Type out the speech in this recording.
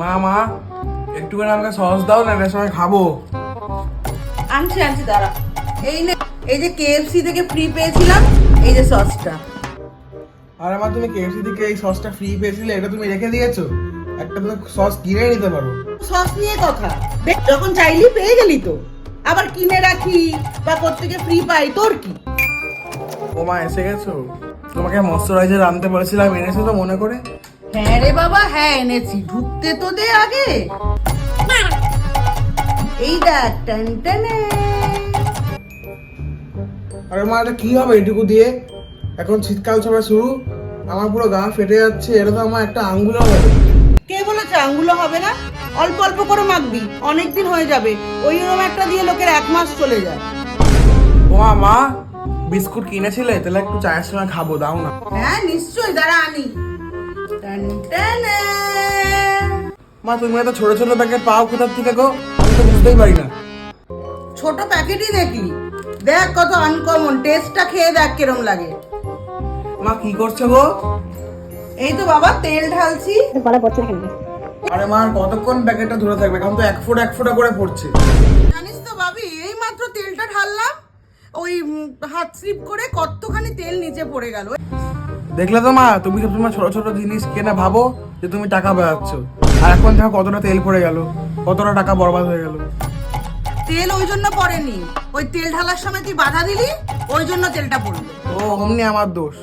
মা মা একটুখানি আমাকে সস দাও না, এটার সময় খাবো। আনছি দাঁড়া। এই নে, এই যে KFC থেকে ফ্রি পেয়েছিলাম, এই যে সসটা। আর আমার তুমি কেএফসি থেকে এই সসটা ফ্রি পেয়েছিলে, এটা তুমি রেখে দিয়েছো। একটা তুমি সস কিনে নিতে পারো। সস নিয়ে কথা, দেখ যখন চাইলি পেয়ে গেলি তো, আবার কিনে রাখি বা কোত্থেকে ফ্রি পাই, তোর কি? ও মা, এসে গেছো? তোমাকে ময়শ্চারাইজার আনতে বলেছিলাম, এনেছো তো মনে করে? হ্যাঁ রে বাবা, হ্যাঁ এনেছি। ঢুকতে তো দে আগে। এই দেখ, টেন টেনে। আরে মা, এটা কি হবে এটুকু দিয়ে? এখন শীতকাল সবাই শুরু, আমার পুরো গা ফেটে যাচ্ছে। এটা তো আমার একটা আঙ্গুলও হবে। কে বলেছে আঙ্গুলো হবে না? অল্প অল্প করে মাখবি, অনেকদিন হয়ে যাবে। ওই রকম একটা দিয়ে লোকের 1 মাস চলে যায়। ও মা, বিস্কুট কিনেছিলে? তাহলে একটু চায়ের সময় খাবো, দাও না। হ্যাঁ নিশ্চয়ই, দাঁড়া আনি। টেন টেনে। মা, তুমি এত ছোট ছোট প্যাকেট পাও কোথার থেকে গো? আমি তো বুঝতেই পারি না। ছোট প্যাকেটই দেখলি, দেখ কত আনকমন। টেস্টটা খেয়ে দেখ কিরম লাগে। মা, কি করছো গো? এই তো বাবা তেল ঢালছি। আরে মা, আর কতক্ষণ প্যাকেটটা ধরে থাকবে? এখন তো এক ফোঁটা করে পড়ছে। জানিস তো ভাবি, এই মাত্র তেলটা ঢাললাম, ওই হাত স্লিপ করে কতখানি তেল নিচে পড়ে গেল। দেখলে তো মা, তুমি সবসময় ছোট ছোট জিনিস কেনা ভাবো যে তুমি টাকা বাঁচাচ্ছ, আর এখন দেখো কতটা তেল পড়ে গেল, কতটা টাকা বরবাদ হয়ে গেল। তেল ওই জন্য পড়েনি, ওই তেল ঢালার সময় তুই বাধা দিলি, ওই জন্য তেলটা পড়লো। ও অমনি আমার দোষ।